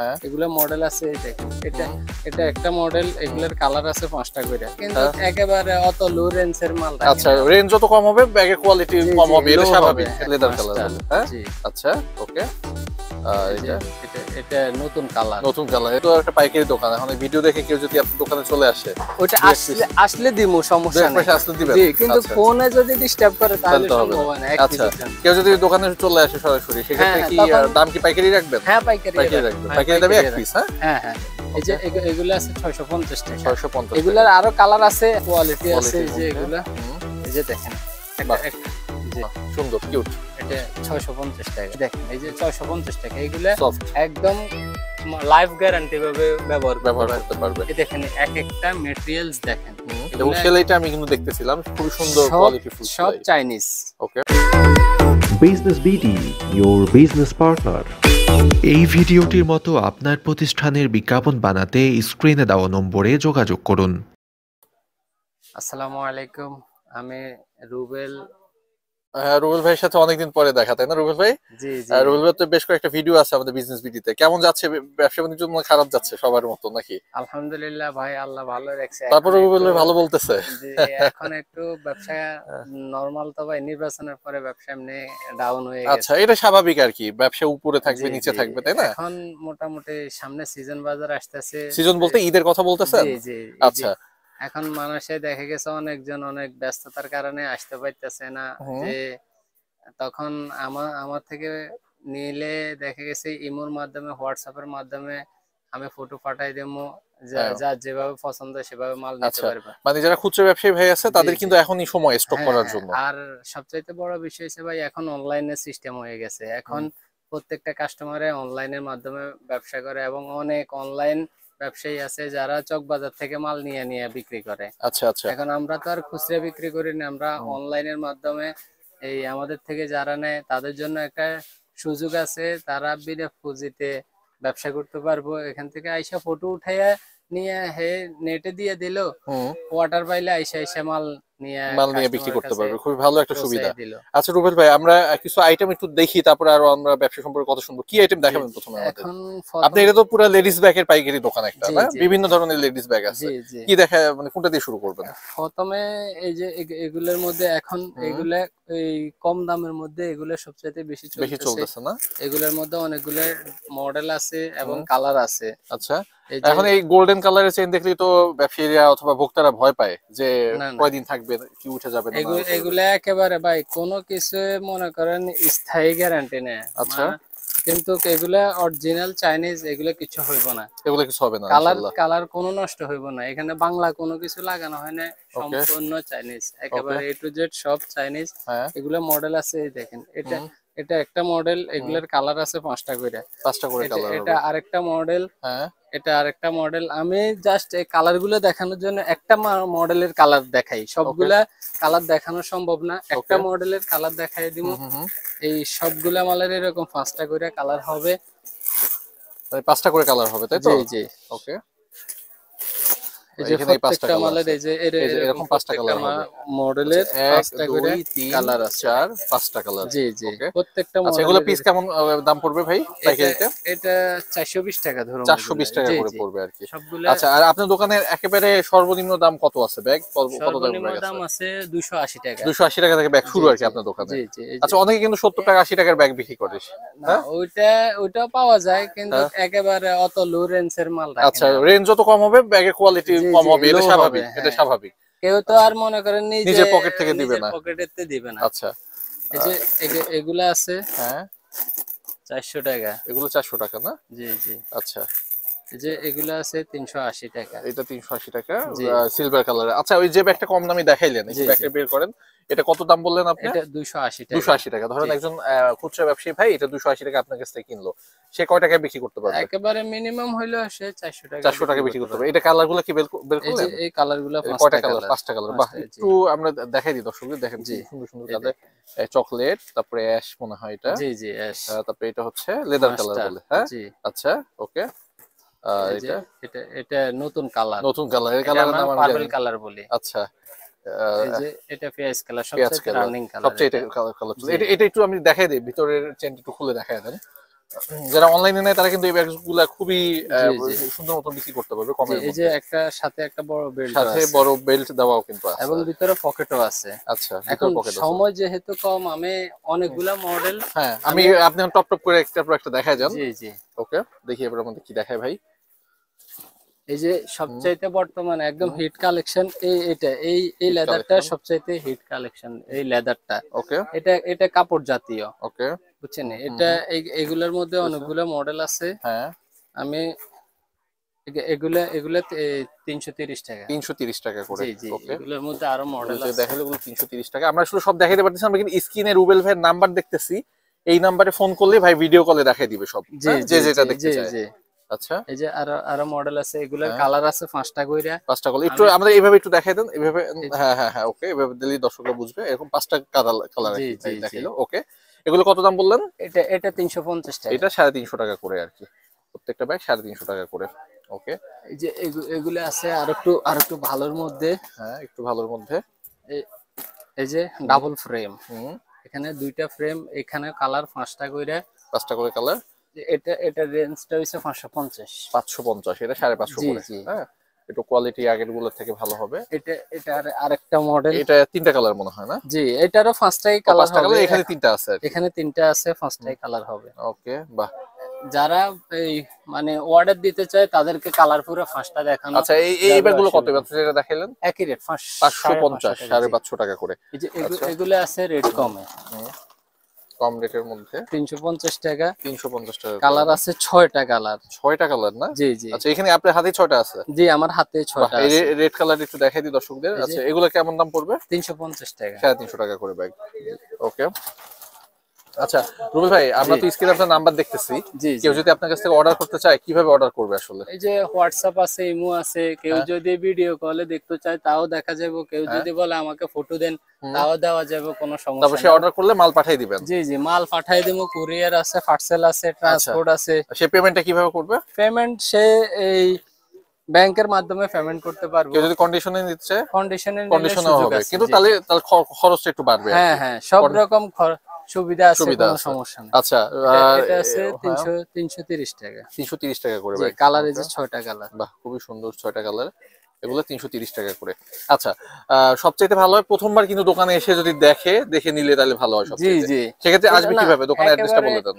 হ্যাঁ এগুলা মডেল আছে এই দেখেন, এটা একটা মডেল, এগুলার কালার আছে 5টা করে, কিন্তু একেবারে অত লো রেঞ্জের মাল রাখি। আচ্ছা, রেঞ্জ যত কম হবে ব্যাগের কোয়ালিটি কম হবে, এটা স্বাভাবিক। লেদার কালার পাঁচটা। বলে, হ্যাঁ জি, আচ্ছা ওকে। এটা এটা নতুন কালার। নতুন কালার, এটা একটা পাইকারি দোকান। এখন এই ভিডিও দেখে কেউ যদি আপনার দোকানে চলে আসে, ওটা আসলে দিমু, সমস্যা নেই। আসলে দিবেন। জি, কিন্তু আচ্ছা, ফোনে যদি ডিস্টার্ব করে তাহলে তো হবে সম্ভব না। হয় না। এক আচ্ছা, পিসের জন্য। কেউ যদি দোকানে চলে আসে সরাসরি, সেক্ষেত্রে হ্যাঁ, কি তখন- দাম কি পাইকারি রাখবেন? হ্যাঁ, পাইকারি পাইকারি রাখবো। রাখবেন, হ্যাঁ, পাইকারি দামে এক রাখবো। পিস। হ্যাঁ হ্যাঁ, হ্যাঁ। এই যে এগুলো আছে 650 টাকা। 650 এগুলার আরো কালার আছে, কোয়ালিটি আছে, Quality যে মধ্যে। এগুলা এই যে দেখেন, বাহ। জি, সুন্দর, কিউট, এটা 650 টাকা। দেখেন এই যে 650 টাকা, এগুলা সফট, একদম লাইফ গ্যারান্টি ভাবে ব্যবহার ব্যবহার করতে করতে পারবে। এই দেখেন এক একটা ম্যাটেরিয়ালস দেখেন, এবং সেলাইটা আমি কিন্তু দেখতেছিলাম, খুব সুন্দর কোয়ালিটি ফুল সব Chinese. Okay. Business BD, your business partner. এই ভিডিওটির মতো আপনার প্রতিষ্ঠানের বিজ্ঞাপন বানাতে স্ক্রিনে দেওয়া নম্বরে যোগাযোগ করুন। আসসালামু আলাইকুম, আমি রুবেল। রুবেল ভাইয়ের সাথে অনেকদিন পরে দেখা, তাই না রুবেল ভাই? জি, রুবেল ভাই তো বেশ কয়েকটা ভিডিও আছে আমাদের বিজনেস ভিডিওতে। কেমন যাচ্ছে ব্যবসা বাণিজ্য? খারাপ যাচ্ছে সবার মতো নাকি? আলহামদুলিল্লাহ ভাই, আল্লাহ ভালো রাখছে। তারপর রুবেল ভাই ভালো বলতেছে। জি, এখন একটু ব্যবসা নরমাল, তো ভাই নির্বাচনের পরে ব্যবসা এমনি ডাউন হয়ে গেছে। আচ্ছা, এটা স্বাভাবিক আর কি, ব্যবসা উপরে থাকবে জি, নিচে জি। থাকবে, তাই না? এখন মোটামুটি সামনে সিজন বাজার আসতেছে। সিজন বলতে ঈদের কথা বলতেছেন? জি, জি। আচ্ছা, এখন মানুষে দেখা গেছে অনেকজন অনেক ব্যস্ততার কারণে আসতে পারতেছে না, যে তখন আমার থেকে নিলে দেখা গেছে ইমোর মাধ্যমে, হোয়াটসঅ্যাপের মাধ্যমে আমি ফটো পাঠাই দেবো, যা যেভাবে পছন্দ সেভাবে মাল নিতে আচ্ছা, পারবে। মানে যারা খুচরা ব্যবসায়ী ভাই আছে তাদের জি, কিন্তু জি। এখনই সময় স্টক হ্যাঁ, করার হ্যাঁ। জন্য। আর সবচাইতে বড় বিষয় হচ্ছে ভাই, এখন অনলাইনের সিস্টেম হয়ে গেছে। এখন প্রত্যেকটা কাস্টমারে অনলাইনের মাধ্যমে ব্যবসা করে, এবং অনেক অনলাইন ব্যবসায়ী আছে যারা চক বাজার থেকে মাল নিয়ে নিয়ে বিক্রি করে। আচ্ছা আচ্ছা, এখন আমরা তো আর খুচরা বিক্রি করি না, আমরা অনলাইনের মাধ্যমে এই আমাদের থেকে যারা নেয় তাদের জন্য একটা সুযোগ আছে, তারা বিনা পুঁজিতে ব্যবসা করতে পারবো। এখান থেকে আইসা ফটো উঠাইয়া নিয়ে নেটে দিয়ে দিল, ওয়াটার পাইলে আইসা মাল নিয়ে বিক্রি করতে পারবে, খুবই ভালো একটা সুবিধা। দিল। আচ্ছা রুবেল ভাই, আমরা কিছু আইটেম একটু দেখি, তারপরে আরো আমরা ব্যবসা সম্পর্কে কথা শুনবো। কি আইটেম দেখাবেন প্রথমে আমাদের? এখন আপনি এটা তো পুরো লেডিস ব্যাগের পাইকারি দোকান একটা, জি, না? জি। বিভিন্ন ধরনের লেডিস ব্যাগ আছে। জি, জি। কি দেখা, মানে কোনটা দিয়ে শুরু করবেন? প্রথমে এই যে এগুলোর মধ্যে এখন এগুলা এই কম দামের মধ্যে এগুলো সবচেয়ে বেশি বেশি চলতেছে না? এগুলোর মধ্যে অনেকগুলো মডেল আছে এবং কালার আছে। আচ্ছা, এই যে এখন এই গোল্ডেন কালারের চেইন দেখলেই তো ব্যবসায়ীরা অথবা ভোক্তারা ভয় পায় যে না, না। কয়দিন থাকবে, কি উঠে যাবে না। এগুলা একেবারে ভাই কোনো কিছু মনে করেন স্থায়ী গ্যারান্টি নেই। আচ্ছা, কিন্তু এগুলা অরিজিনাল চাইনিজ, এগুলা কিছু হইব না। এগুলো কিছু হবে না কালার ইনশাআল্লাহ। কালার কোনো নষ্ট হইব না। এখানে বাংলা কোনো কিছু লাগানো হয় না, সম্পূর্ণ চাইনিজ, একেবারে এ টু জেড সব চাইনিজ। হ্যাঁ, এগুলা মডেল আছে, এই দেখেন, এটা একটা মডেল, এগুলার কালার আছে 5টা করে। 5টা করে কালার হবে। এটা আরেকটা মডেল, হ্যাঁ, এটা আরেকটা মডেল। আমি জাস্ট এই কালার গুলো দেখানোর জন্য একটা মডেলের কালার দেখাই, সবগুলা কালার দেখানো সম্ভব না। একটা মডেলের কালার দেখাই দিব। এই সবগুলা মালের এরকম 5টা করে কালার হবে। 5টা করে কালার হবে, তাই তো? জি, জি। ওকে, এই যে এখানে 5টা প্রত্যেকটা কালার মালের আছে। এই যে এরকম 5টা কালার হবে। মডেলের 5টা 1 করে 2 3 কালার আছে। 4 5টা কালার। জি, জি। ওকে, প্রত্যেকটা আচ্ছা, এগুলো মডেলের পিস কেমন দাম পড়বে ভাই পাইকারিতে? এটা 420 টাকা ধরুন। 420 টাকা জি, করে জি। পড়বে আর কি। সবগুলা আচ্ছা, আর আপনার দোকানের একেবারে সর্বনিম্ন দাম কত আছে ব্যাগ? কত দামের সর্বনিম্ন ব্যাগ দাম আছে? আছে 280 টাকা। 280 টাকা থেকে ব্যাগ শুরু জি, আর কি জি। আপনার দোকানে? জি, জি। এই যে আচ্ছা, অনেকে কিন্তু 70 টাকা 80 টাকার ব্যাগ বিক্রি করে। না, ওইটাও পাওয়া যায়, কিন্তু একেবারে অত লো রেঞ্জের মাল রাখি আচ্ছা, না। রেঞ্জ যত কম হবে ব্যাগের কোয়ালিটি জি, কম জি, হবে, এটা low স্বাভাবিক, হবে, এটা হ্যাঁ। স্বাভাবিক। কেউ তো আর মনে করেন নিজের পকেট থেকে দিবে না। পকেটেতে দিবে না। আচ্ছা, এই যে এগুলা আছে হ্যাঁ, 400 টাকা। এগুলো 400 টাকা না? জি, জি। আচ্ছা, এই যে এগুলা আছে 380 টাকা। এটা 380 টাকা, জি। Silver colour. আচ্ছা, ওই যে ব্যাগটা কম দামি দেখাইলেন, এই জি, ব্যাগটা বের করেন। এটা কত দাম বললেন আপনি? এটা 280 টাকা। 280 টাকা। ধরেন জি। একজন খুচরা ব্যবসায়ী ভাই এটা 280 টাকা আপনার কাছ থেকে কিনলো, সে কয় টাকায় বিক্রি করতে পারবে? একেবারে মিনিমাম হইলো সে 400 টাকা। 400 টাকা বিক্রি করতে পারবে। এটা কালারগুলো কি বের এই যে করলেন? এই কালারগুলো কয়টা 5টা কালার? কালার। 5টা কালার। বাহ, একটু আমরা দেখাই দিই দর্শকদের, দেখেন কি সুন্দর সুন্দর কালার। চকলেট, তারপরে অ্যাশ মনে হয় এটা। জি, জি, অ্যাশ। তারপরে এটা হচ্ছে লেদার কালার বলে, হ্যাঁ? জি। আচ্ছা, ওকে। এই যে এটা নতুন কালার। নতুন কালার, এই এটা কালারের আমরা নাম আমি পার্পল জানি। কালার বলি। আচ্ছা, এই যে এটা পেঁয়াজ কালার, পেঁয়াজ সবচেয়ে কালার, রানিং কালার। সবচেয়ে এটা কালার চলে। এটা একটু আমি দেখাই দিই, ভিতরের চেনটা একটু খুলে দেখাই দেন। যারা অনলাইনে নেয় তারা কিন্তু এই ব্যাগগুলা খুবই জি, জি। সুন্দর মতো বিক্রি করতে পারবে কমের এই যে মধ্যে। একটা সাথে একটা বড় বেল্ট সাথে আছে বড় বেল্ট দেওয়াও কিন্তু আছে। এবং ভিতরে পকেটও আছে। আচ্ছা, এখন ভিতরে পকেট আছে। সময় যেহেতু কম, আমি অনেকগুলা মডেল। হ্যাঁ, আপনি টপ টপ করে একটার পর একটা দেখায় যান। জি জি। ওকে, দেখি এবার আমাদের কি দেখায় ভাই। এই যে সবচাইতে বর্তমানে একদম হিট কালেকশন এই লেদারটা collection। সবচাইতে হিট কালেকশন, এই লেদারটা। ওকে এটা কাপড় জাতীয়, ওকে। বুঝছেন? এটা এগুলোর মধ্যে অনেকগুলো মডেল আছে। হ্যাঁ, আমি এগুলা এগুলা 330 টাকা। 330 টাকা করে। জি জি, ওকে, এগুলোর মধ্যে আরো মডেল আছে। দেখালে ওগুলো 330 টাকা। আমরা আসলে সব দেখাইতে পারতেছি না, আমরা কিন্তু স্ক্রিনে রুবেল ভাইয়ের নাম্বার দেখতেছি। এই নাম্বারে ফোন করলে ভাই ভিডিও কলে দেখাই দিবে সব, জি হ্যাঁ? জি যে যেটা জি দেখতে জি চায়। জি। আচ্ছা, এই যে আরো মডেল আছে, এগুলার হ্যাঁ। কালার আছে 5টা কইরা। 5টা কলে একটু আমাদের এইভাবে একটু দেখাই দেন, এইভাবে। হ্যাঁ হ্যাঁ হ্যাঁ, ওকে, এভাবে দিলেই দর্শকরা বুঝবে। এরকম 5টা কালার জি জি জি। দেখাইলো। ওকে, এগুলো কত দাম বললেন? এটা 350 টাকা। এটা 350 টাকা করে আর কি, প্রত্যেকটা ব্যাগ 350 টাকা করে। ওকে, এই যে এগুলো আছে আর একটু ভালোর মধ্যে। হ্যাঁ, একটু ভালোর মধ্যে। এই যে ডাবল ফ্রেম, হুম, এখানে 2টা ফ্রেম, এখানে কালার 5টা কইরা। 5টা করে কালার। এটা রেঞ্জটা হইছে 550। 550, এটা 550 জি করে। জি। হ্যাঁ, একটু কোয়ালিটি আগের গুলোর থেকে ভালো হবে। এটা আরেকটা মডেল। এটা 3টা কালার মনে হয় না? জি, এটারও 5টাই কালার 5টা হবে। কালার, এখানে 3টা আছে আর কি। এখানে 3টা আছে, 5টাই কালার হবে। ওকে, বাহ। যারা এই মানে অর্ডার দিতে চায় তাদেরকে কালার পুরো 5টা দেখানো। আচ্ছা, এই ব্যাগগুলো কত? যেটা দেখাইলেন একই রেট, 550, 550 টাকা করে। এই যে আচ্ছা। এগুলো আছে রেট কমে, কম রেটের মধ্যে 350 টাকা। 350 টাকা। কালার আছে 6টা কালার। 6টা কালার না? জি জি আচ্ছা, এখানে আপনার হাতে 6টা আছে? জি, আমার হাতে 6টা এই আছে। রেড কালার একটু দেখাই দিই দর্শকদের। এই যে- আচ্ছা, এগুলো কেমন দাম পড়বে? 350 টাকা। 350 টাকা করে ব্যাগ। ওকে, আচ্ছা রুবেল ভাই, আমরা তো স্ক্রিনে আপনার নাম্বার দেখতেছি। জি জি। কেউ যদি আপনার কাছ থেকে অর্ডার করতে চায় কিভাবে অর্ডার করবে আসলে? এই যে হোয়াটসঅ্যাপ আছে, ইমো আছে, কেউ যদি ভিডিও কলে দেখতে চায় তাও দেখা যাবে, কেউ যদি বলে আমাকে ফটো দেন তাও দেওয়া যাবে, কোনো তারপর সমস্যা সে নেই। অর্ডার করলে মাল পাঠিয়ে দিবেন? জি জি, মাল পাঠাই দেবো, কুরিয়ার আছে, পার্সেল আছে, ট্রান্সপোর্ট আছে। সে পেমেন্টটা কিভাবে করবে? পেমেন্ট সে এই ব্যাংকের মাধ্যমে পেমেন্ট করতে পারবে। কেউ যদি কন্ডিশনে নিতে চায় কন্ডিশনে হবে, কিন্তু তাহলে খরচটা একটু বাড়বে। হ্যাঁ হ্যাঁ, সব রকম সুবিধা আছে, কোনো আছে। সমস্যা নেই। আচ্ছা, এটা আছে 330 টাকা। 330 টাকা করে জি, ব্যাগ। কালার এই যে 6টা কালার। বাহ, খুবই সুন্দর 6টা কালার। এগুলো 330 টাকা করে। আচ্ছা, সবচাইতে ভালো হয় প্রথমবার কিন্তু দোকানে এসে যদি দেখে নিলে তাহলে ভালো হয় জি সবচাইতে। জি। সেক্ষেত্রে আসবে না, কিভাবে? দোকানের অ্যাড্রেসটা একেবারে বলে দেন।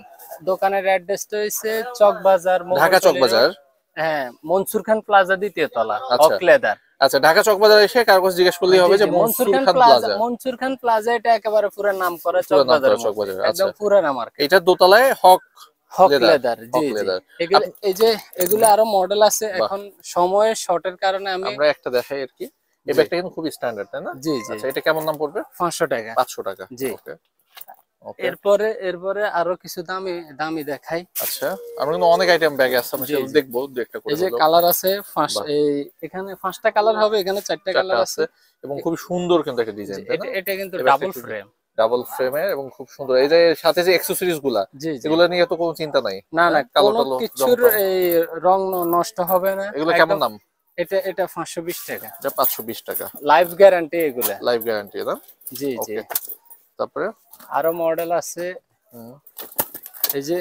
দোকানের অ্যাড্রেসটা হইছে চকবাজার, ঢাকা চক বাজার। হ্যাঁ, মনসুর খান প্লাজা, দ্বিতীয় তলা, আচ্ছা। হক লেদার। আচ্ছা, ঢাকা চক বাজার এসে কারো কাছে জিজ্ঞেস করলেই হবে যে মনসুর খান প্লাজা। মনসুর খান প্লাজা, এটা একেবারে পুরো নাম করা পুরো নাম করা চকবাজার, চকবাজার। একদম আচ্ছা, পুরানা মার্কেট। এটা দোতলায় হক লেদার। জি জি। লেদার। এই যে এগুলো আরো মডেল আছে, এখন সময়ের শর্টের কারণে আমি আমরা একটা দেখাই আর কি। এই ব্যাগটা কিন্তু খুবই স্ট্যান্ডার্ড, তাই না? জি জি। আচ্ছা, এটা কেমন দাম পড়বে? 500 টাকা। 500 টাকা। জি। ওকে ওকে। এরপরে আরো কিছু দামি দেখাই। আচ্ছা, আমরা কিন্তু অনেক আইটেম ব্যাগে আছে, আমরা সেগুলো দেখবো দু একটা করে। এই যে কালার আছে, এখানে 5টা কালার হবে, এখানে 4টা কালার আছে এবং খুব সুন্দর কিন্তু একটা ডিজাইন, তাই না? এটা কিন্তু এবার ডাবল একটু ফ্রেম। ডাবল ফ্রেমের এবং খুব সুন্দর। এই যে সাথে যে অ্যাকসেসরিজ গুলা, জি জি। এগুলো নিয়ে তো কোনো চিন্তা নাই। না না, কালো কোনো টালো কিছুর এই রং নষ্ট হবে না। এগুলো কেমন দাম? এটা 520 টাকা। এটা 520 টাকা। লাইফ গ্যারান্টি এগুলা। লাইফ গ্যারান্টি, না? জি জি। ওকে, তারপরে আরো মডেল আছে। হুম, এই যে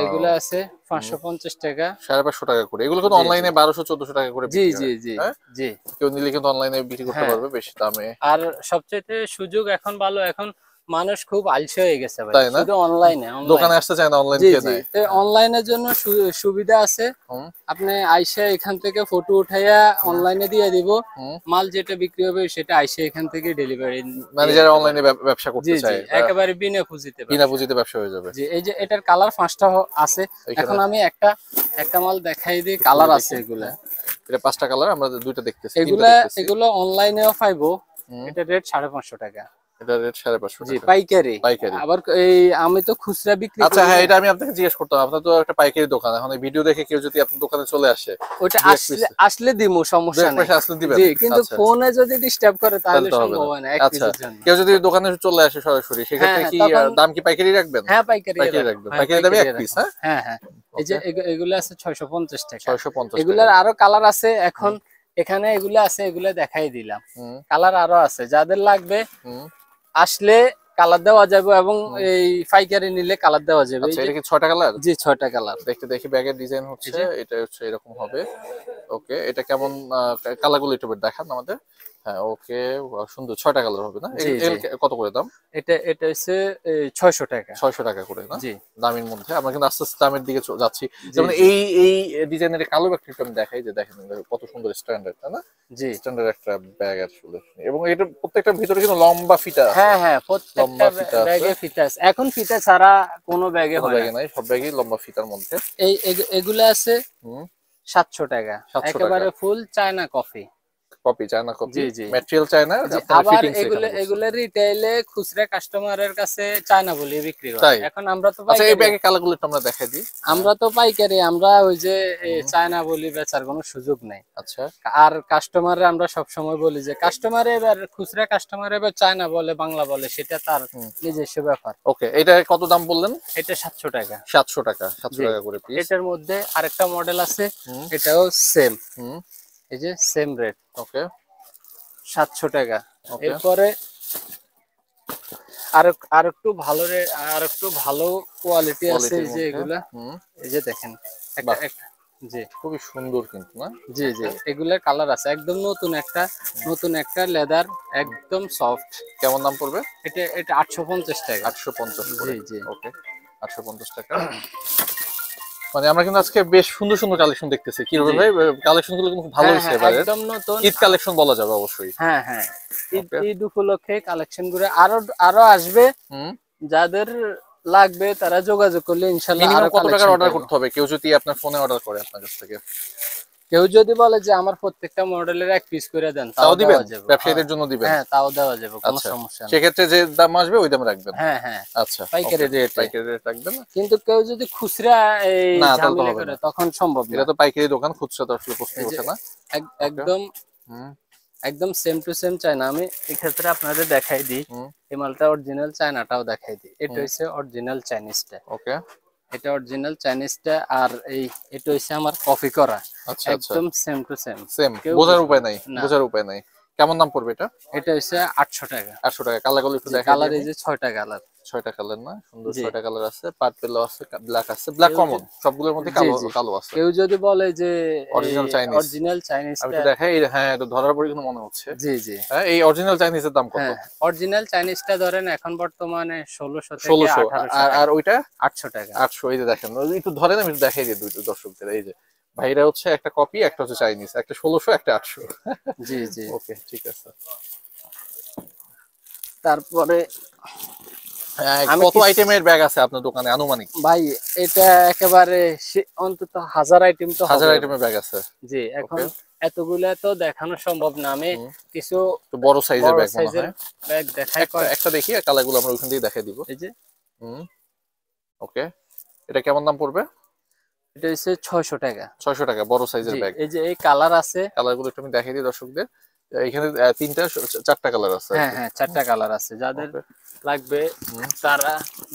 এগুলা আছে 550 টাকা। 550 টাকা করে। এগুলো কিন্তু অনলাইনে 1200-1400 টাকা করে জি বিক্রি জি হয়। জি হ্যাঁ? জি। কেউ নিলে কিন্তু অনলাইনে বিক্রি করতে হ্যাঁ। পারবে বেশি দামে। আর সবচেয়ে সুযোগ এখন ভালো, এখন মানুষ খুব আলসে হয়ে গেছে ভাই, তাই না? শুধু অনলাইনে। দোকানে আসতে চায় না, অনলাইন জি থেকে জি। নেয়। তো অনলাইনের জন্য সুবিধা আছে। হুম, আপনি আইসা এখান থেকে ফটো উঠাইয়া অনলাইনে দিয়ে দিব, হুম। মাল যেটা বিক্রি হবে সেটা আইসা এখান থেকে ডেলিভারি। মানে যারা অনলাইনে ব্যবসা জি করতে জি, চায়, একেবারে বিনা পুঁজিতে বিনা পুঁজিতে ব্যবসা হয়ে যাবে। জি। এই যে এটার কালার 5টা আছে। এইখানে- এখন আমি একটা মাল দেখাই দিই, কালার আছে এগুলা। এটা 5টা কালার, আমরা দুইটা দেখতেছি, তিনটা এগুলা দেখতেছি। এগুলো অনলাইনেও পাইবো। হুম। এটা রেট 550 টাকা। এটা রেট 550 জি, টাকা। পাইকারি। পাইকারি। আবার এই আমি তো খুচরা বিক্রি আচ্ছা, করি হ্যাঁ, না। এটা আমি আপনাকে জিজ্ঞেস করতাম। আপনার তো একটা পাইকারি দোকান, এখন এই ভিডিও দেখে কেউ যদি আপনার দোকানে চলে আসে, ওটা দু এক আসলে দিমু, সমস্যা এক নেই। পয়সা আসলে দিবেন? জি, কিন্তু আচ্ছা, ফোনে যদি ডিস্টার্ব করে তাহলে তো হবে সম্ভব না। হয় না এক আচ্ছা, পিসের জন্য। কেউ যদি দোকানে চলে আসে সরাসরি, সেক্ষেত্রে হ্যাঁ, কি তখন- দাম কি পাইকারি রাখবেন? হ্যাঁ, পাইকারি পাইকারি রাখবেন। পাইকারি দামে এক পিস, হ্যাঁ? হ্যাঁ হ্যাঁ। এই যে এগুলো আছে 650 টাকা। 650 এগুলার টাকা। আরো কালার আছে। এখন এখানে এগুলো আছে, এগুলো দেখাই দিলাম। হুম, কালার আরো আছে, যাদের লাগবে হুম। আসলে কালার দেওয়া যাবে এবং এই পাইকারি নিলে কালার দেওয়া যাবে। আচ্ছা, এটা কি 6টা কালার? জি 6টা কালার। দেখতে দেখি ব্যাগের ডিজাইন হচ্ছে, এটা হচ্ছে এরকম হবে। ওকে, এটা কেমন কালারগুলো একটু দেখান আমাদের। হ্যাঁ, ওকে, সুন্দর। 6টা কালার হবে না? কত করে দাম? এটা হচ্ছে 600 টাকা। 600 টাকা করে না? জি। দামের মধ্যে আমরা কিন্তু আস্তে আস্তে দামের দিকে যাচ্ছি। যেমন এই ডিজাইনের কালো ব্যাগটা একটু আমি দেখাই, যে দেখেন কত সুন্দর স্ট্যান্ডার্ড, তাই না? জি, স্ট্যান্ডার্ড একটা ব্যাগ আসলে। এবং এটা প্রত্যেকটার ভিতরে কিন্তু লম্বা ফিতা আছে। হ্যাঁ প্রত্যেকটা লম্বা ফিতা আছে। ব্যাগে ফিতা আছে। এখন ফিতা ছাড়া কোনো ব্যাগে কোনো হয় ব্যাগে না। নাই, সব ব্যাগই লম্বা ফিতার মধ্যে। এগুলা আছে 700 টাকা। 700 একেবারে টাকা। Full China copy. Copy China copy, জি, জি। Material China. আবার এগুলো রিটেইলে খুচরা কাস্টমারের কাছে চায়না বলে বিক্রি হয়। তাই? এখন আমরা তো আচ্ছা, এই পাইকারি, ব্যাগের কালারগুলো একটু আমরা দেখাই দিই। আমরা তো পাইকারি, আমরা ওই যে চায়না বলি বেচার কোনো সুযোগ নেই। আচ্ছা, আর কাস্টমারে আমরা সব সময় বলি যে কাস্টমারে এবার খুচরা কাস্টমারে এবার চায়না বলে বাংলা বলে, সেটা তার নিজস্ব ব্যাপার। ওকে, এটা কত দাম বললেন? এটা 700 টাকা। 700 টাকা, 700 টাকা করে পিস। এটার মধ্যে আরেকটা মডেল আছে, এটাও সেম, এই যে সেম রেট। ওকে, 700 টাকা। ওকে। এরপরে আর একটু ভালো আর একটু ভালো কোয়ালিটি আছে, এই যে এগুলা, এই যে দেখেন একটা জি খুবই সুন্দর কিন্তু, না? জি জি, এগুলার কালার আছে, একদম নতুন একটা লেদার, একদম সফট। কেমন দাম পড়বে? এটা 850 টাকা। 850 করে। জি জি। ওকে, 850 টাকা। মানে আমরা কিন্তু আজকে বেশ সুন্দর সুন্দর কালেকশন দেখতেছি। কি রকম ভাই, কালেকশন গুলো কিন্তু ভালো হয়েছে এবারে। একদম নতুন ঈদ কালেকশন বলা যাবে অবশ্যই। হ্যাঁ ঈদ উপলক্ষে কালেকশন গুলো আরো আসবে। যাদের লাগবে তারা যোগাযোগ করলে ইনশাআল্লাহ। মিনিমাম আরো কত টাকার collection অর্ডার পাবো। করতে হবে কেউ যদি আপনার ফোনে অর্ডার করে আপনার কাছ থেকে? কেউ যদি বলে যে আমার প্রত্যেকটা মডেলের এক পিস করে দেন, তাও দিবেন? দেওয়া যাবে। ব্যবসায়ীদের জন্য দিবেন? হ্যাঁ, তাও দেওয়া যাবে, কোনো আচ্ছা, সমস্যা নেই। সেক্ষেত্রে যে দাম আসবে ওই দামে রাখবেন? হ্যাঁ আচ্ছা, পাইকারি রেট। পাইকারি রেট রাখবেন। কিন্তু কেউ যদি খুচরা এই না, তাহলে তো ঝামেলা হবে করে না। তখন সম্ভব না। এটা তো পাইকারি দোকান, খুচরা তো আসলে প্রশ্ন এই যে ওঠে না। একদম একদম সেম টু সেম চায়না। আমি এই ক্ষেত্রে আপনাদের দেখাই দিই, এই মালটা অরিজিনাল চায়নাটাও দেখাই দিই। এটা হচ্ছে অরিজিনাল চাইনিজটা। ওকে, এটা অরিজিনাল চাইনিজটা, আর এটা হচ্ছে আমার কপি করা। আচ্ছা, একদম সেম টু সেম। সেম, বোঝার উপায় নাই, বোঝার উপায় নাই। কেমন দাম পড়বে এটা? এটা হচ্ছে 800 টাকা। 800 টাকা। কালারগুলো একটু দেখাই কালার দিন। এই যে 6টা কালার। 6টা কালার না? সুন্দর জি। 6টা কালার আছে, পার্পল আছে, ব্ল্যাক আছে। ব্ল্যাক কমন, সবগুলোর মধ্যে কালো কালো আছে। কেউ যদি বলে যে অরিজিনাল চাইনিজ, অরিজিনাল আমি চাইনিজটা, একটু দেখাই। হ্যাঁ, এটা ধরার পরে কিন্তু মনে হচ্ছে। জি জি, হ্যাঁ, এই অরিজিনাল চাইনিজের দাম কত? হ্যাঁ অরিজিনাল চাইনিজটা ধরেন এখন বর্তমানে 1600 থেকে 1600। 1800। আর ওইটা 800 টাকা। 800। এই যে দেখেন, একটু ধরেন, আমি একটু দেখাই দিই দুটো দর্শকদের। এই যে ভাইরা হচ্ছে একটা কপি, একটা হচ্ছে চাইনিজ, একটা 1600, একটা 800। জি জি। ওকে, ঠিক আছে। তারপরে কত আইটেমের ব্যাগ আছে আপনার দোকানে আনুমানিক? ভাই এটা একেবারে অন্তত 1000 আইটেম তো 1000 হবে। আইটেমের ব্যাগ আছে? জি, এখন এতগুলা তো দেখানো সম্ভব না। আমি কিছু বড় সাইজের ব্যাগ মনে হয়। ব্যাগ দেখাই। একটা দেখি, কালারগুলো আমরা ওখান থেকে দেখাই দিব। এই যে ওকে, এটা কেমন দাম পড়বে? এটা হচ্ছে 600 টাকা। 600 টাকা, বড় সাইজের জি, ব্যাগ। এই যে এই কালার আছে, কালারগুলো একটু আমি দেখাই দিই দর্শকদের। এখানে 4টা কালার আছে। হ্যাঁ 4টা কালার আছে। যাদের লাগবে তারা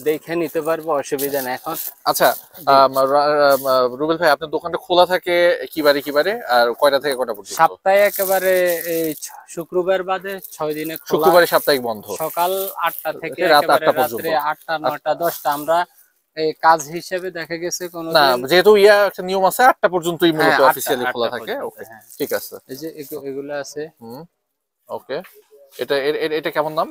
দেখে নিতে পারবে, অসুবিধা নেই। এখন আচ্ছা, রুবেল ভাই, আপনার দোকানটা খোলা থাকে কি বারে আর কয়টা থেকে কয়টা পর্যন্ত? সপ্তাহে একেবারে এই শুক্রবার বাদে 6 দিনে খোলা। শুক্রবারে সাপ্তাহিক বন্ধ, সকাল 8টা থেকে রাত একেবারে 8টা পর্যন্ত। রাত্রে 8টা 9টা 10টা। আমরা এই কাজ হিসেবে দেখা গেছে কোন না, যেহেতু একটা নিয়ম আছে 8টা পর্যন্তই মূলত অফিসিয়ালি খোলা থাকে। ওকে, ঠিক আছে। এই যে এগুলো আছে। ওকে, এটা কেমন দাম?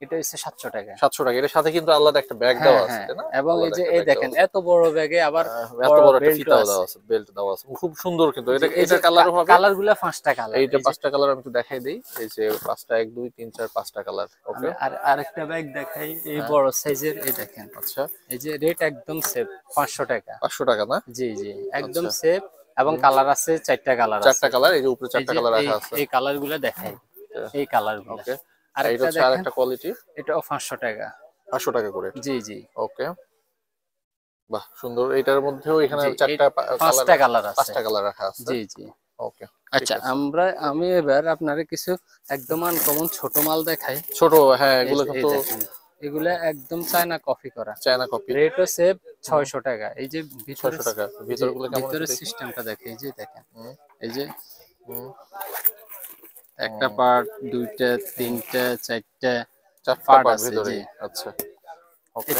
এটা হচ্ছে 700 টাকা। 700 টাকা। এর সাথে কিন্তু আলাদা একটা ব্যাগ দেওয়া আছে, তাই না? এবং এই যে এই দেখেন এত বড় ব্যাগে আবার এত বড় একটা ফিতাও দেওয়া আছে, বেল্ট দেওয়া আছে, খুব সুন্দর। কিন্তু এটা কালারও হবে। কালারগুলো 5টা কালার। এইটা 5টা কালার আমি একটু দেখাই দেই। এই যে 5টা, 1 2 3 4 5টা কালার। ওকে, আর আরেকটা ব্যাগ দেখাই, এই বড় সাইজের। এই দেখেন, আচ্ছা, এই যে রেট একদম সেভ, 500 টাকা। 500 টাকা না? জি জি, একদম সেভ। এবং কালার আছে 4টা কালার আছে। 4টা কালার, এই যে উপরে 4টা কালার রাখা আছে। এই কালারগুলো দেখাই, এই কালারগুলো। ওকে, আর এটা হচ্ছে আরেকটা কোয়ালিটি। এটাও 500 টাকা। 500 টাকা করে? জি জি। ওকে, বাহ, সুন্দর। এটার মধ্যেও এখানে 5টা কালার আছে। 5টা কালার রাখা আছে। জি জি। ওকে, আচ্ছা, আমি এবার আপনারে কিছু একদম আনকমন ছোট মাল দেখাই। ছোট, হ্যাঁ, এগুলো কিন্তু এগুলা একদম চায়না কপি করা, চায়না কপি। রেটও সেভ, 600 টাকা। এই যে 600 টাকা। ভিতরগুলো কেমন? ভিতরের সিস্টেমটা দেখে, এই যে দেখেন, এই যে একটা পার্ট, দুইটা, তিনটা, চারটা, চারটা পার্ট পার্ট আছে, ভিতরে। জি। আচ্ছা ওকে,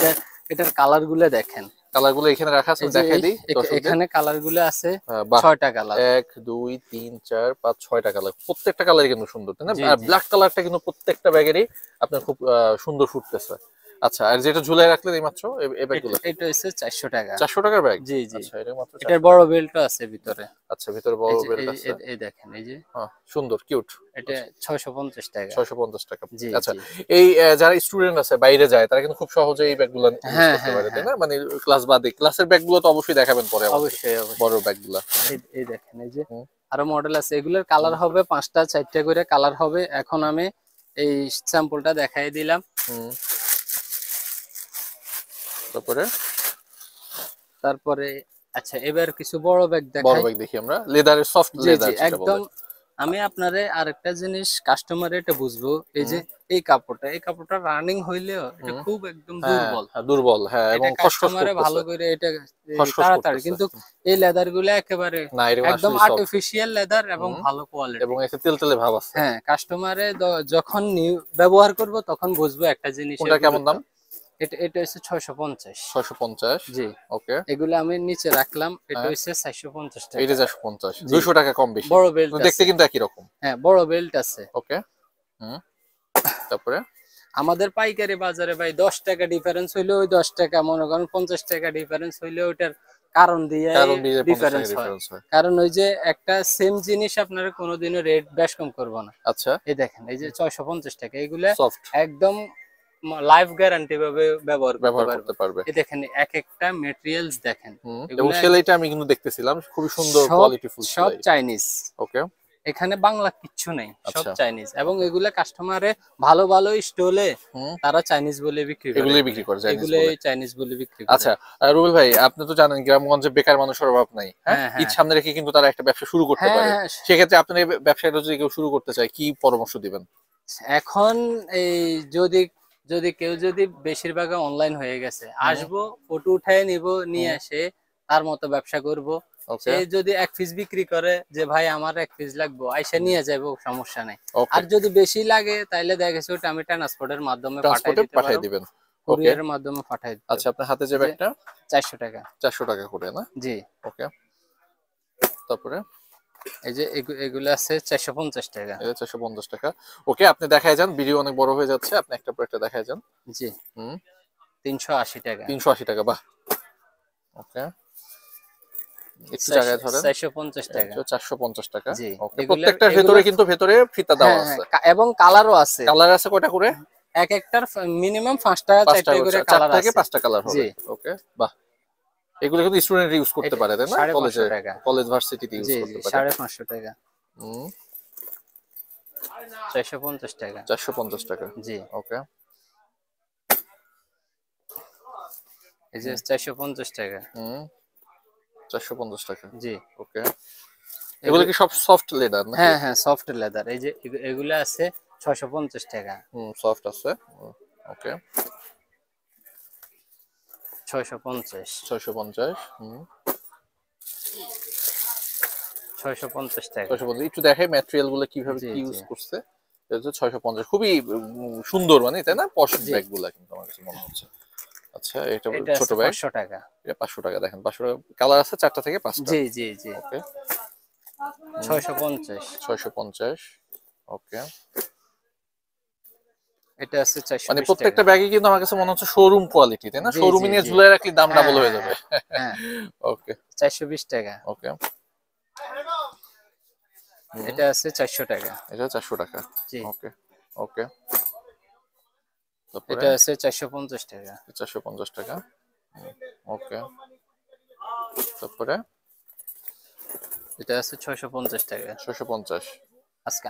এটার কালার গুলো দেখেন, কালারগুলো এখানে রাখা আছে, এই যে দেখাই দিই দর্শকদের। এখানে কালার গুলো আছে বাহ, 6টা কালার। 1 2 3 4 5 6টা কালার, প্রত্যেকটা কালারই কিন্তু সুন্দর তাই না? জি, আর জি। ব্ল্যাক কালারটা কিন্তু প্রত্যেকটা ব্যাগেরই আপনার খুব সুন্দর ফুটতেছে। আচ্ছা, আর যেটা ঝুলাই রাখলেন এই মাত্র এই ব্যাগগুলো এটা হচ্ছে 400 টাকা। 400 টাকার ব্যাগ? জি, জি। আচ্ছা, এটা মাত্র এটার 400 বড় টাকা। বেল্টও আছে ভিতরে। আচ্ছা, ভিতরে এই বড় যে বেল্ট আছে। এই দেখেন, এই যে হ্যাঁ, সুন্দর কিউট। এটা 650 টাকা। 650 টাকা। জি, আচ্ছা, জি। এই যারা স্টুডেন্ট আছে বাইরে যায় তারা কিন্তু খুব সহজে এই ব্যাগগুলো ইউজ হ্যাঁ, করতে হ্যাঁ, পারে তাই হ্যাঁ। না? মানে ক্লাস বাদে, ক্লাসের ব্যাগগুলো তো অবশ্যই দেখাবেন পরে আমাদের, অবশ্যই, অবশ্যই। বড় ব্যাগগুলো। এই দেখেন, এই যে হুম। আরো মডেল আছে, এগুলোর কালার হবে 5টা 4টা করে কালার হবে। এখন আমি এই স্যাম্পলটা দেখাই দিলাম। হুম। তারপরে তারপরে আচ্ছা, এবার কিছু বড় ব্যাগ বড় দেখাই। ব্যাগ দেখি আমরা, লেদারের, সফট জি, জি, লেদার যেটা একদম। বলে। আমি আপনারে আরেকটা জিনিস কাস্টমার এটা বুঝবো, এই যে এই কাপড়টা রানিং হইলেও এটা হুম। খুব একদম হ্যাঁ, দুর্বল। হ্যাঁ, দুর্বল, হ্যাঁ, এবং এটা খসখস কাস্টমারে ভালো করতেছে। করে এটা খসখস তাড়াতাড়ি, করতেছে। কিন্তু এই লেদার গুলো একেবারে না, এরকম একদম আসলে সফট আর্টিফিশিয়াল লেদার এবং হুম, ভালো কোয়ালিটি। এবং এতে তেলতেলে ভাব আছে। হ্যাঁ, কাস্টমারে যখন ব্যবহার করব তখন বুঝবো একটা জিনিসের কোনটা কেমন গুরুত্ব। দাম? এটা হচ্ছে 650। 650। জি, ওকে, এগুলো আমি নিচে রাখলাম। এটা হ্যাঁ, হচ্ছে 450 এইটা টাকা। 450, জি। 200 টাকা কম বেশি, বড় বেল্ট দেখতে আছে, কিন্তু একই রকম। হ্যাঁ বড় বেল্ট আছে। ওকে, হুম, তারপরে আমাদের পাইকারি বাজারে ভাই 10 টাকা ডিফারেন্স হইলে ওই 10 টাকা, মনে করেন 50 টাকা ডিফারেন্স হইলে ওইটার কারণ দিয়ে কারণ দিয়ে 50 টাকা ডিফারেন্স হয়। ডিফারেন্স হয়। কারণ ওই যে একটা সেম জিনিস আপনারা কোনোদিনও রেট বেশ কম করবো না। আচ্ছা, এই দেখেন, এই যে 650 টাকা, এগুলা সফট একদম লাইফ গ্যারান্টি ভাবে ব্যবহার করতে ব্যবহার পারবো। করতে পারবে। এই দেখেন, এক একটা মেটেরিয়ালস দেখেন, হুম, এবং এগুলা সেলাইটা আমি কিন্তু দেখতেছিলাম খুবই সুন্দর, সব কোয়ালিটিফুল সব সেলাই। চাইনিজ। ওকে, এখানে বাংলা কিচ্ছু নেই, সব আচ্ছা, চাইনিজ। এবং এগুলা কাস্টমারে ভালো ভালো স্টলে হুম, তারা চাইনিজ বলে বিক্রি করে, এগুলোই বিক্রি করে চাইনিজ এগুলোই বলে। চাইনিজ বলে বিক্রি করে। আচ্ছা, রুবেল ভাই, আপনি তো জানেন গ্রামগঞ্জে বেকার মানুষের অভাব নাই, হ্যাঁ? হ্যাঁ, হ্যাঁ। ঈদ সামনে রেখে কিন্তু তারা একটা ব্যবসা শুরু করতে হ্যাঁ, পারে। হ্যাঁ। সেক্ষেত্রে আপনার এই ব্যবসাটা যদি কেউ শুরু করতে চায়, কি পরামর্শ দিবেন? এখন এই যদি যদি কেউ যদি বেশিরভাগ অনলাইন হয়ে গেছে, আসবো ফটো উঠায় নিব, নিয়ে এসে তার মতো ব্যবসা করব। ওকে, সে যদি এক পিস বিক্রি করে যে ভাই আমার এক পিস লাগবে, আইসা নিয়ে যাবো, সমস্যা নাই। ওকে, আর যদি বেশি লাগে তাইলে দেখা গেছে ওটা আমি ট্রান্সপোর্টের মাধ্যমে পাঠাই ট্রান্সপোর্টে দিতে পাঠিয়ে পারবো, দিবেন। ওকে, কুরিয়ারের মাধ্যমে পাঠাই দিতে আচ্ছা, পারবো। আপনার হাতে যে যে ব্যাগটা 400 টাকা। 400 টাকা করে না? জি, ওকে, তারপরে এই যে এগুলো আছে 450 টাকা। এটা 450 টাকা। ওকে, আপনি দেখায় যান, ভিডিও অনেক বড় হয়ে যাচ্ছে, আপনি একটা পর একটা দেখায় যান। জি, হুম, 380 টাকা। 380 টাকা, বাহ। ওকে, একটু জায়গায় ধরেন। 450 টাকা। 450 টাকা। জি, ওকে, প্রত্যেকটার ভেতরে কিন্তু ভেতরে ফিতা দেওয়া হ্যাঁ, আছে। হ্যাঁ, এবং কালারও আছে। কালার আছে কয়টা করে? এক একটার মিনিমাম 5টা 5টা 4টা করে কালার 4 থেকে আছে। 5টা কালার হবে। জি, ওকে, বাহ। এগুলো কিন্তু স্টুডেন্ট ইউজ করতে এটা পারে তাই না? 550 কলেজে, টাকা। কলেজ ভার্সিটিতে ইউজ জি, জি, করতে পারে। 550 টাকা। হুম, 450 টাকা। 450 টাকা। জি, ওকে, এই যে 450 টাকা। হুম, 450 টাকা। জি, ওকে, এগুলো কি সব সফট লেদার নাকি? হ্যাঁ, হ্যাঁ, সফট লেদার। এই যে এগুলো আছে 650 টাকা। হুম, সফট আছে। ওকে, 650, 650। হুম, 650 টাকা। 650। একটু দেখাই ম্যাটেরিয়াল গুলো কিভাবে জি, কি জি, ইউজ করছে। এটা হচ্ছে 650, খুবই সুন্দর মানে তাই না? পশ জি। ব্যাগ গুলা কিন্তু আমার কাছে মনে হচ্ছে। আচ্ছা, এটা এটা ছোট আছে ব্যাগ, 500 টাকা। এটা 500 টাকা। দেখেন 500 টাকা, কালার আছে 4টা থেকে 5টা। জি, জি, জি, ওকে, 650। 650। ওকে, এটা আছে মানে 420 টাকা। প্রত্যেকটা ব্যাগে কিন্তু আমার কাছে মনে হচ্ছে শোরুম কোয়ালিটি তাই না? জি, শোরুমে জি, নিয়ে জি। ঝুলাই রাখলে দাম হ্যাঁ, ডাবল হয়ে হ্যাঁ, যাবে। হ্যাঁ, ওকে, 420 টাকা। ওকে, এটা আছে 400 টাকা। এটা 400 টাকা। জি, ওকে, ওকে, তারপরে এটা আছে 450 টাকা। 450 টাকা। ওকে, তারপরে এটা আছে 650 টাকা। 650। আজকে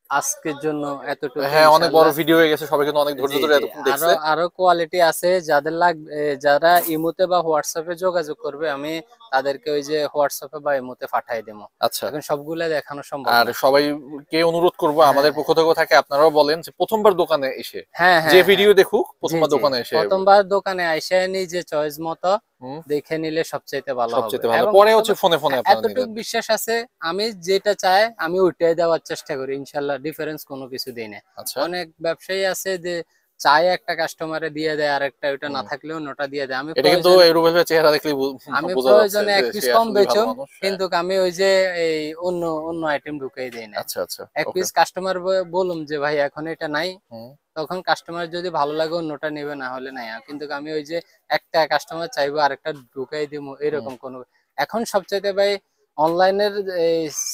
আজকের জন্য এতটুকু। হ্যাঁ, অনেক বড় ইনশাআল্লাহ। ভিডিও হয়ে গেছে, সবাই কিন্তু অনেক ধৈর্য জি, ধরে জি, এতক্ষণ আরো দেখছে। আরো কোয়ালিটি আছে যাদের লাগবে, যারা ইমোতে বা হোয়াটসঅ্যাপে যোগাযোগ করবে, আমি তাদেরকে ওই যে হোয়াটসঅ্যাপে বা ইমোতে পাঠিয়ে দেবো। আচ্ছা, এখন সবগুলা দেখানো সম্ভব আর না। সবাইকে অনুরোধ করব, আমাদের হ্যাঁ, পক্ষ থেকে থাকে, আপনারাও বলেন যে প্রথমবার দোকানে এসে হ্যাঁ, যে হ্যাঁ, ভিডিও হ্যাঁ। দেখুক, জি, প্রথমবার জি, দোকানে এসে প্রথমবার দোকানে আইসা নিজে চয়েস মতো হুম। দেখে নিলে সবচাইতে ভালো হবে। সবচেয়ে ভালো এবং পরে হচ্ছে ফোনে ফোনে আপনারা এতটুকু নিবেন। বিশ্বাস আছে, আমি যেটা চাই আমি ওইটাই দেওয়ার চেষ্টা করি, ইনশাল্লাহ ডিফারেন্স কোনো কিছু দেই না। আচ্ছা। অনেক ব্যবসায়ী আছে যে চায় একটা কাস্টমারে দিয়ে দেয়, আর একটা ওইটা না হুম। থাকলেও অন্যটা দিয়ে দেয়। আমি এটা কিন্তু প্রয়োজনে রুবেল ভাইয়ের চেহারা দেখলেই আমি বোঝা যাচ্ছে প্রয়োজনে যে এক পিস সে কম আসলেই ভালো বেচুম, মানুষ। হ্যাঁ। কিন্তু আমি ওই যে এই অন্য অন্য আইটেম ঢুকাই দেই না। আচ্ছা আচ্ছা। এক ওকে। পিস কাস্টমার বলুম যে ভাই এখন এটা নাই, হুম। তখন কাস্টমার যদি ভালো লাগে অন্যটা নেবে, না হলে নাই। কিন্তু আমি ওই যে একটা কাস্টমার চাইবো আরেকটা ঢুকাই দিব হুম। এরকম কোনো, এখন সবচাইতে ভাই অনলাইনের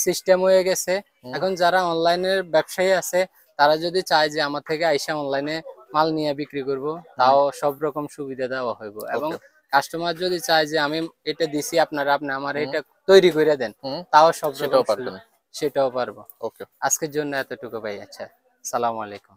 সিস্টেম হয়ে গেছে। হুম। এখন যারা অনলাইনের ব্যবসায়ী আছে তারা যদি চায় যে আমার থেকে আইসা অনলাইনে মাল নিয়ে বিক্রি করব, তাও সব রকম সুবিধা দেওয়া হইব। এবং ওকে। কাস্টমার যদি চায় যে আমি এটা দিছি আপনারা, আপনি আমার হুম। এটা তৈরি করে দেন, হুম। তাও সব রকম সেটাও পারবেন। সেটাও পারবো। ওকে। আজকের জন্য এতটুকু ভাই। আচ্ছা, সালাম আলাইকুম।